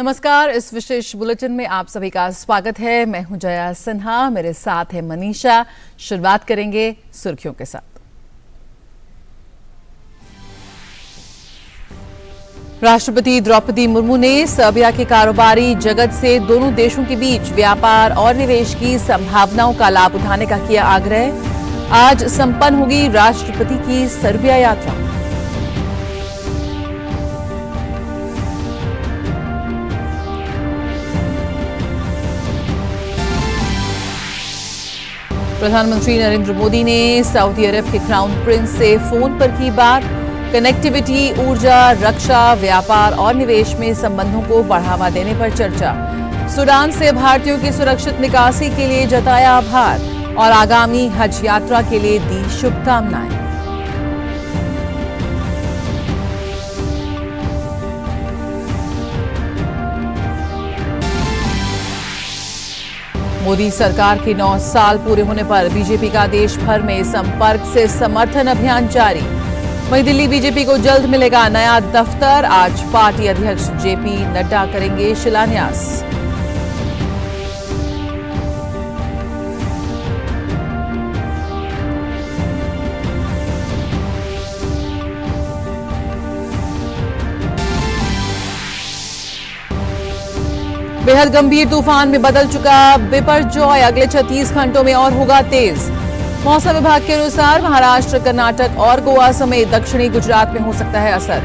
नमस्कार, इस विशेष बुलेटिन में आप सभी का स्वागत है। मैं हूं जया सिन्हा, मेरे साथ है मनीषा। शुरुआत करेंगे सुर्खियों के साथ। राष्ट्रपति द्रौपदी मुर्मू ने सर्बिया के कारोबारी जगत से दोनों देशों के बीच व्यापार और निवेश की संभावनाओं का लाभ उठाने का किया आग्रह। आज संपन्न होगी राष्ट्रपति की सर्बिया यात्रा। प्रधानमंत्री नरेंद्र मोदी ने सऊदी अरब के क्राउन प्रिंस से फोन पर की बात। कनेक्टिविटी, ऊर्जा, रक्षा, व्यापार और निवेश में संबंधों को बढ़ावा देने पर चर्चा। सूडान से भारतीयों की सुरक्षित निकासी के लिए जताया आभार और आगामी हज यात्रा के लिए दी शुभकामनाएं। मोदी सरकार के 9 साल पूरे होने पर बीजेपी का देश भर में संपर्क से समर्थन अभियान जारी। वहीं दिल्ली बीजेपी को जल्द मिलेगा नया दफ्तर। आज पार्टी अध्यक्ष जेपी नड्डा करेंगे शिलान्यास। बेहद गंभीर तूफान में बदल चुका बिपरजॉय अगले 36 घंटों में और होगा तेज। मौसम विभाग के अनुसार महाराष्ट्र, कर्नाटक और गोवा समेत दक्षिणी गुजरात में हो सकता है असर।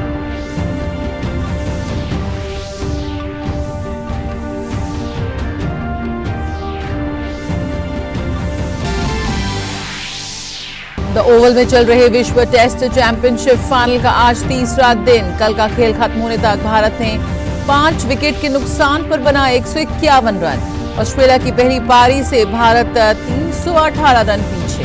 द ओवल में चल रहे विश्व टेस्ट चैंपियनशिप फाइनल का आज तीसरा दिन। कल का खेल खत्म होने तक भारत ने 5 विकेट के नुकसान पर बना 151 रन। ऑस्ट्रेलिया की पहली पारी से भारत 318 रन पीछे।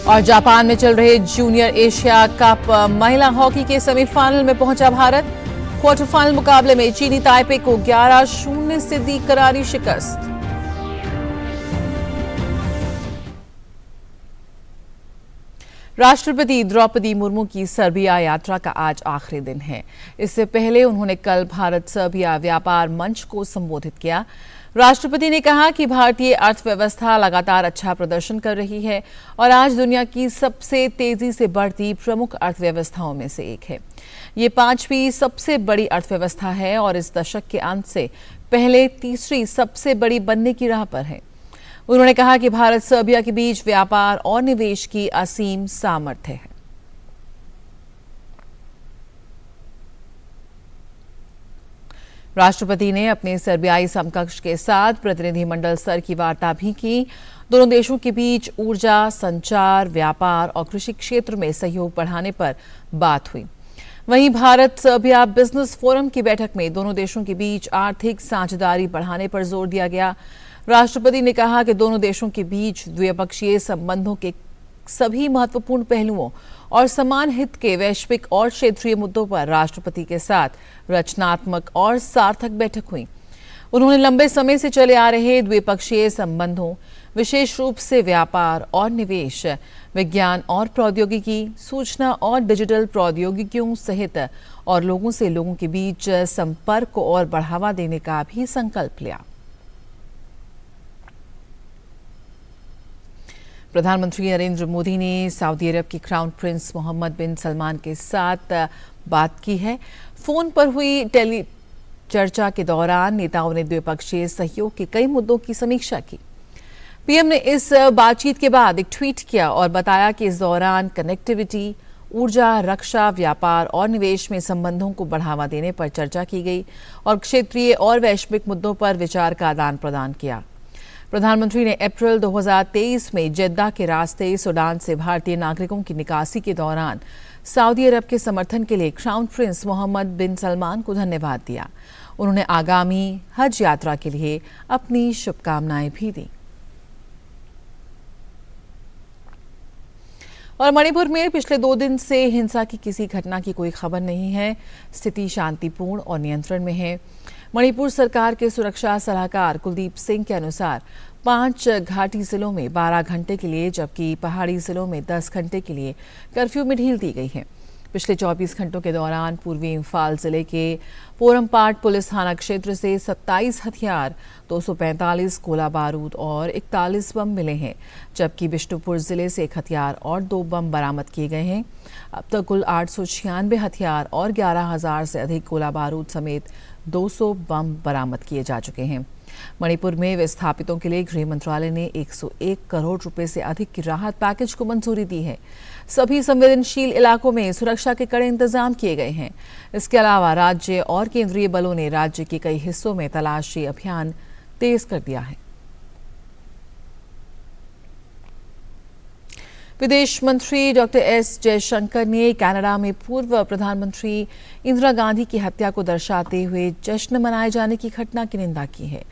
और जापान में चल रहे जूनियर एशिया कप महिला हॉकी के सेमीफाइनल में पहुंचा भारत। क्वार्टर फाइनल मुकाबले में चीनी ताइपे को 11-0 से दी करारी शिकस्त। राष्ट्रपति द्रौपदी मुर्मू की सर्बिया यात्रा का आज आखिरी दिन है। इससे पहले उन्होंने कल भारत सर्बिया व्यापार मंच को संबोधित किया। राष्ट्रपति ने कहा कि भारतीय अर्थव्यवस्था लगातार अच्छा प्रदर्शन कर रही है और आज दुनिया की सबसे तेजी से बढ़ती प्रमुख अर्थव्यवस्थाओं में से एक है। ये 5वीं सबसे बड़ी अर्थव्यवस्था है और इस दशक के अंत से पहले तीसरी सबसे बड़ी बनने की राह पर है। उन्होंने कहा कि भारत सर्बिया के बीच व्यापार और निवेश की असीम सामर्थ्य है। राष्ट्रपति ने अपने सर्बियाई समकक्ष के साथ प्रतिनिधिमंडल स्तर की वार्ता भी की। दोनों देशों के बीच ऊर्जा, संचार, व्यापार और कृषि क्षेत्र में सहयोग बढ़ाने पर बात हुई। वहीं भारत सर्बिया बिजनेस फोरम की बैठक में दोनों देशों के बीच आर्थिक साझेदारी बढ़ाने पर जोर दिया गया। राष्ट्रपति ने कहा कि दोनों देशों के बीच द्विपक्षीय संबंधों के सभी महत्वपूर्ण पहलुओं और समान हित के वैश्विक और क्षेत्रीय मुद्दों पर राष्ट्रपति के साथ रचनात्मक और सार्थक बैठक हुई। उन्होंने लंबे समय से चले आ रहे द्विपक्षीय संबंधों, विशेष रूप से व्यापार और निवेश, विज्ञान और प्रौद्योगिकी, सूचना और डिजिटल प्रौद्योगिकियों सहित और लोगों से लोगों के बीच संपर्क को और बढ़ावा देने का भी संकल्प लिया। प्रधानमंत्री नरेंद्र मोदी ने सऊदी अरब के क्राउन प्रिंस मोहम्मद बिन सलमान के साथ बात की है। फोन पर हुई टेली चर्चा के दौरान नेताओं ने द्विपक्षीय सहयोग के कई मुद्दों की समीक्षा की। पीएम ने इस बातचीत के बाद एक ट्वीट किया और बताया कि इस दौरान कनेक्टिविटी, ऊर्जा, रक्षा, व्यापार और निवेश में संबंधों को बढ़ावा देने पर चर्चा की गई और क्षेत्रीय और वैश्विक मुद्दों पर विचार का आदान प्रदान किया। प्रधानमंत्री ने अप्रैल 2023 में जेद्दा के रास्ते सूडान से भारतीय नागरिकों की निकासी के दौरान सऊदी अरब के समर्थन के लिए क्राउन प्रिंस मोहम्मद बिन सलमान को धन्यवाद दिया। उन्होंने आगामी हज यात्रा के लिए अपनी शुभकामनाएं भी दी। और मणिपुर में पिछले 2 दिन से हिंसा की किसी घटना की कोई खबर नहीं है। स्थिति शांतिपूर्ण और नियंत्रण में है। मणिपुर सरकार के सुरक्षा सलाहकार कुलदीप सिंह के अनुसार 5 घाटी जिलों में 12 घंटे के लिए जबकि पहाड़ी जिलों में 10 घंटे के लिए कर्फ्यू में ढील दी गई है। पिछले 24 घंटों के दौरान पूर्वी इंफाल जिले के पोरमपाट पुलिस थाना क्षेत्र से 27 हथियार, 245 गोला बारूद और 41 बम मिले हैं, जबकि बिष्णुपुर जिले से 1 हथियार और 2 बम बरामद किए गए हैं। अब तक कुल 896 हथियार और 11,000 से अधिक गोला बारूद समेत 200 बम बरामद किए जा चुके हैं। मणिपुर में विस्थापितों के लिए गृह मंत्रालय ने 101 करोड़ रुपए से अधिक की राहत पैकेज को मंजूरी दी है। सभी संवेदनशील इलाकों में सुरक्षा के कड़े इंतजाम किए गए हैं। इसके अलावा राज्य और केंद्रीय बलों ने राज्य के कई हिस्सों में तलाशी अभियान तेज कर दिया है। विदेश मंत्री डॉक्टर एस जयशंकर ने कनाडा में पूर्व प्रधानमंत्री इंदिरा गांधी की हत्या को दर्शाते हुए जश्न मनाए जाने की घटना की निंदा की है।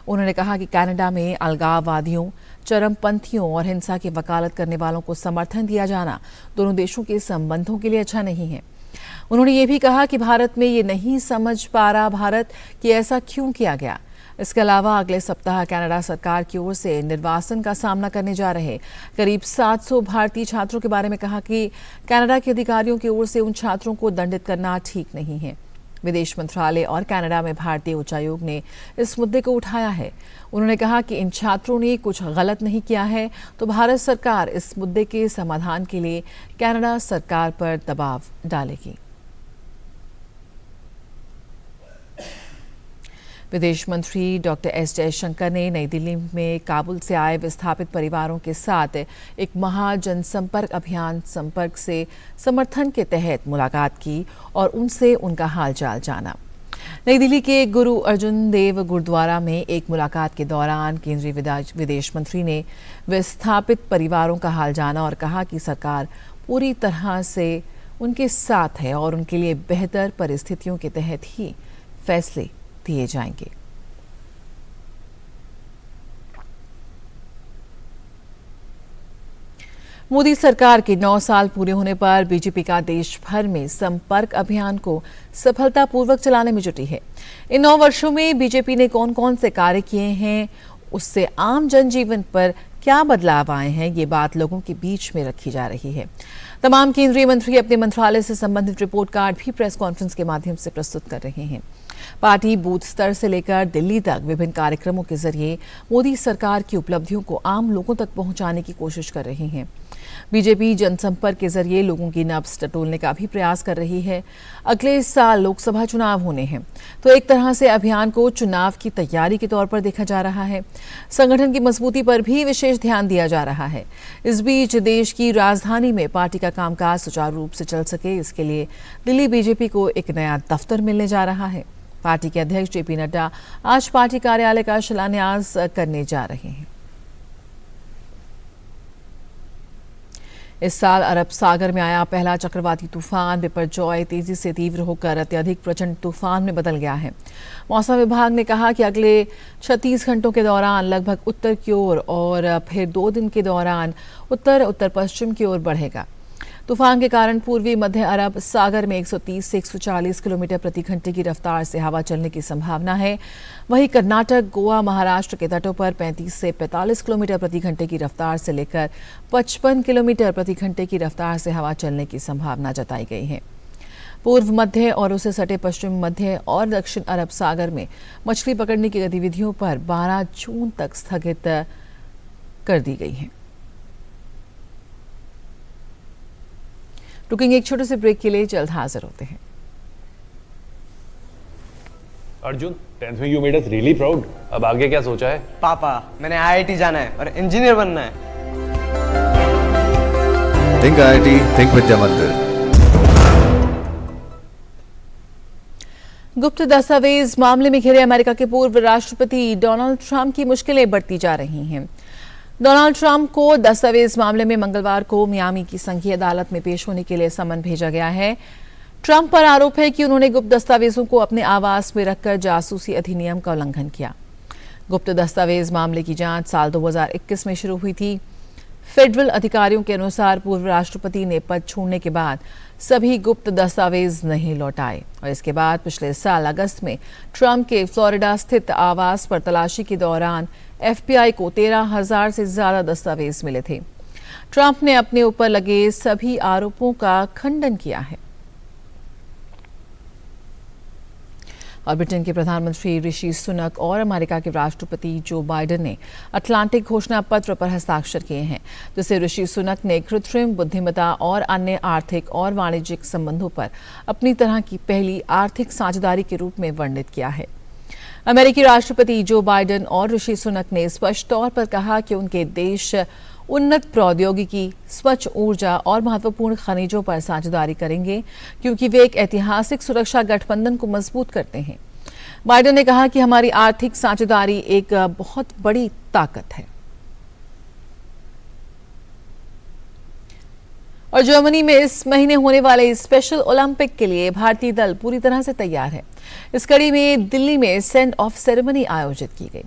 उन्होंने कहा कि कनाडा में अलगाववादियों, चरमपंथियों और हिंसा की वकालत करने वालों को समर्थन दिया जाना दोनों देशों के संबंधों के लिए अच्छा नहीं है। उन्होंने ये भी कहा कि भारत में ये नहीं समझ पा रहा भारत कि ऐसा क्यों किया गया। इसके अलावा अगले सप्ताह कनाडा सरकार की ओर से निर्वासन का सामना करने जा रहे करीब 700 भारतीय छात्रों के बारे में कहा कि कनाडा के अधिकारियों की ओर से उन छात्रों को दंडित करना ठीक नहीं है। विदेश मंत्रालय और कनाडा में भारतीय उच्चायोग ने इस मुद्दे को उठाया है। उन्होंने कहा कि इन छात्रों ने कुछ गलत नहीं किया है तो भारत सरकार इस मुद्दे के समाधान के लिए कनाडा सरकार पर दबाव डालेगी। विदेश मंत्री डॉक्टर एस जयशंकर ने नई दिल्ली में काबुल से आए विस्थापित परिवारों के साथ एक महाजनसंपर्क अभियान संपर्क से समर्थन के तहत मुलाकात की और उनसे उनका हालचाल जाना। नई दिल्ली के गुरु अर्जुन देव गुरुद्वारा में एक मुलाकात के दौरान केंद्रीय विदेश मंत्री ने विस्थापित परिवारों का हाल जाना और कहा कि सरकार पूरी तरह से उनके साथ है और उनके लिए बेहतर परिस्थितियों के तहत ही फैसले दिए जाएंगे। मोदी सरकार के 9 साल पूरे होने पर बीजेपी का देश भर में संपर्क अभियान को सफलतापूर्वक चलाने में जुटी है। इन 9 वर्षों में बीजेपी ने कौन कौन से कार्य किए हैं, उससे आम जनजीवन पर क्या बदलाव आए हैं, ये बात लोगों के बीच में रखी जा रही है। तमाम केंद्रीय मंत्री अपने मंत्रालय से संबंधित रिपोर्ट कार्ड भी प्रेस कॉन्फ्रेंस के माध्यम से प्रस्तुत कर रहे हैं। पार्टी बूथ स्तर से लेकर दिल्ली तक विभिन्न कार्यक्रमों के जरिए मोदी सरकार की उपलब्धियों को आम लोगों तक पहुंचाने की कोशिश कर रही है। बीजेपी जनसंपर्क के जरिए लोगों की नब्ज टटोलने का भी प्रयास कर रही है। अगले साल लोकसभा चुनाव होने हैं, तो एक तरह से अभियान को चुनाव की तैयारी के तौर पर देखा जा रहा है। संगठन की मजबूती पर भी विशेष ध्यान दिया जा रहा है। इस बीच देश की राजधानी में पार्टी का कामकाज सुचारू रूप से चल सके, इसके लिए दिल्ली बीजेपी को एक नया दफ्तर मिलने जा रहा है। पार्टी के अध्यक्ष जेपी नड्डा आज पार्टी कार्यालय का शिलान्यास करने जा रहे हैं। इस साल अरब सागर में आया पहला चक्रवाती तूफान बिपरजॉय तेजी से तीव्र होकर अत्यधिक प्रचंड तूफान में बदल गया है। मौसम विभाग ने कहा कि अगले 36 घंटों के दौरान लगभग उत्तर की ओर और फिर 2 दिन के दौरान उत्तर उत्तर पश्चिम की ओर बढ़ेगा। तूफान के कारण पूर्वी मध्य अरब सागर में 130 से 140 किलोमीटर प्रति घंटे की रफ्तार से हवा चलने की संभावना है। वहीं कर्नाटक, गोवा, महाराष्ट्र के तटों पर 35 से 45 किलोमीटर प्रति घंटे की रफ्तार से लेकर 55 किलोमीटर प्रति घंटे की रफ्तार से हवा चलने की संभावना जताई गई है। पूर्व मध्य और उसे सटे पश्चिम मध्य और दक्षिण अरब सागर में मछली पकड़ने की गतिविधियों पर 12 जून तक स्थगित कर दी गई है। रुकेंगे एक छोटे से ब्रेक के लिए, जल्द हाजिर होते हैं। अर्जुन, 10th में you made us really proud. अब आगे क्या सोचा है? पापा, मैंने IIT जाना है और इंजीनियर बनना है। थिंक IIT, थिंक विद्या मंदिर। गुप्त दस्तावेज मामले में घिरे अमेरिका के पूर्व राष्ट्रपति डोनाल्ड ट्रंप की मुश्किलें बढ़ती जा रही हैं। डोनाल्ड ट्रंप को दस्तावेज मामले में मंगलवार को मियामी की संघीय अदालत में पेश होने के लिए समन भेजा गया है। ट्रंप पर आरोप है कि उन्होंने गुप्त दस्तावेजों को अपने आवास में रखकर जासूसी अधिनियम का उल्लंघन किया। गुप्त दस्तावेज मामले की जांच साल 2021 में शुरू हुई थी। फेडरल अधिकारियों के अनुसार पूर्व राष्ट्रपति ने पद छोड़ने के बाद सभी गुप्त दस्तावेज नहीं लौटाए और इसके बाद पिछले साल अगस्त में ट्रंप के फ्लोरिडा स्थित आवास पर तलाशी के दौरान FBI को 13,000 से ज्यादा दस्तावेज मिले थे। ट्रंप ने अपने ऊपर लगे सभी आरोपों का खंडन किया है। और ब्रिटेन के प्रधानमंत्री ऋषि सुनक और अमेरिका के राष्ट्रपति जो बाइडेन ने अटलांटिक घोषणा पत्र पर हस्ताक्षर किए हैं, जिसे ऋषि सुनक ने कृत्रिम बुद्धिमत्ता और अन्य आर्थिक और वाणिज्यिक संबंधों पर अपनी तरह की पहली आर्थिक साझेदारी के रूप में वर्णित किया है। अमेरिकी राष्ट्रपति जो बाइडेन और ऋषि सुनक ने स्पष्ट तौर पर कहा कि उनके देश उन्नत प्रौद्योगिकी, स्वच्छ ऊर्जा और महत्वपूर्ण खनिजों पर साझेदारी करेंगे क्योंकि वे एक ऐतिहासिक सुरक्षा गठबंधन को मजबूत करते हैं। बाइडेन ने कहा कि हमारी आर्थिक साझेदारी एक बहुत बड़ी ताकत है। और जर्मनी में इस महीने होने वाले स्पेशल ओलंपिक के लिए भारतीय दल पूरी तरह से तैयार है। इस कड़ी में दिल्ली में सेंड ऑफ सेरेमनी आयोजित की गई।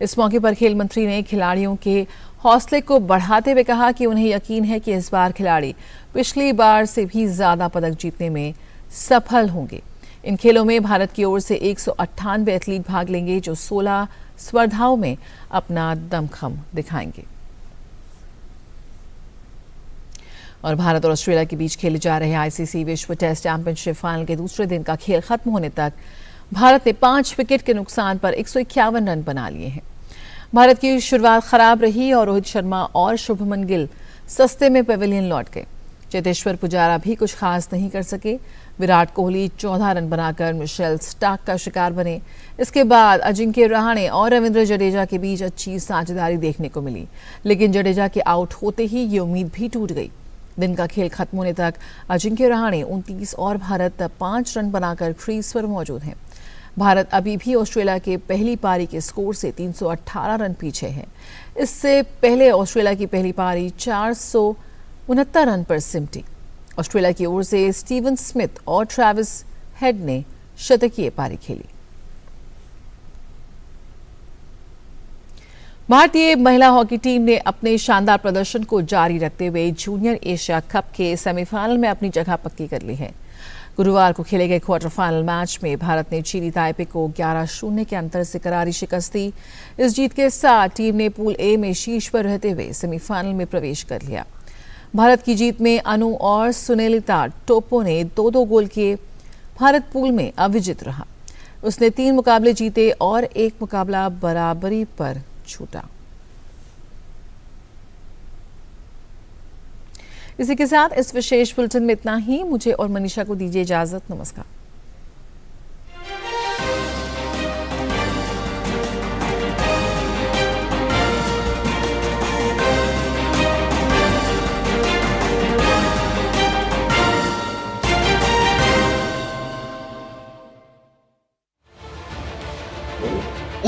इस मौके पर खेल मंत्री ने खिलाड़ियों के हौसले को बढ़ाते हुए कहा कि उन्हें यकीन है कि इस बार खिलाड़ी पिछली बार से भी ज्यादा पदक जीतने में सफल होंगे। इन खेलों में भारत की ओर से 198 एथलीट भाग लेंगे जो 16 स्पर्धाओं में अपना दमखम दिखाएंगे। और भारत और ऑस्ट्रेलिया के बीच खेले जा रहे ICC विश्व टेस्ट चैंपियनशिप फाइनल के दूसरे दिन का खेल खत्म होने तक भारत ने 5 विकेट के नुकसान पर 151 रन बना लिए हैं। भारत की शुरुआत खराब रही और रोहित शर्मा और शुभमन गिल सस्ते में पेविलियन लौट गए। चेतेश्वर पुजारा भी कुछ खास नहीं कर सके। विराट कोहली 14 रन बनाकर मिशेल स्टार्क का शिकार बने। इसके बाद अजिंक्य रहाणे और रविंद्र जडेजा के बीच अच्छी साझेदारी देखने को मिली, लेकिन जडेजा के आउट होते ही ये उम्मीद भी टूट गई। दिन का खेल खत्म होने तक अजिंक्य रहाणे 29 और भारत 5 रन बनाकर क्रीज पर मौजूद हैं। भारत अभी भी ऑस्ट्रेलिया के पहली पारी के स्कोर से 318 रन पीछे है। इससे पहले ऑस्ट्रेलिया की पहली पारी 469 रन पर सिमटी। ऑस्ट्रेलिया की ओर से स्टीवन स्मिथ और ट्रेविस हेड ने शतकीय पारी खेली। भारतीय महिला हॉकी टीम ने अपने शानदार प्रदर्शन को जारी रखते हुए जूनियर एशिया कप के सेमीफाइनल में अपनी जगह पक्की कर ली है। गुरुवार को खेले गए क्वार्टर फाइनल मैच में भारत ने चीनी ताइपे को 11-0 के अंतर से करारी शिकस्त दी। इस जीत के साथ टीम ने पूल ए में शीर्ष पर रहते हुए सेमीफाइनल में प्रवेश कर लिया। भारत की जीत में अनु और सुनेलिता टोपो ने 2-2 गोल किए। भारत पूल में अविजित रहा। उसने 3 मुकाबले जीते और 1 मुकाबला बराबरी पर छूटा। इसी के साथ इस विशेष बुलेटिन में इतना ही। मुझे और मनीषा को दीजिए इजाजत। नमस्कार।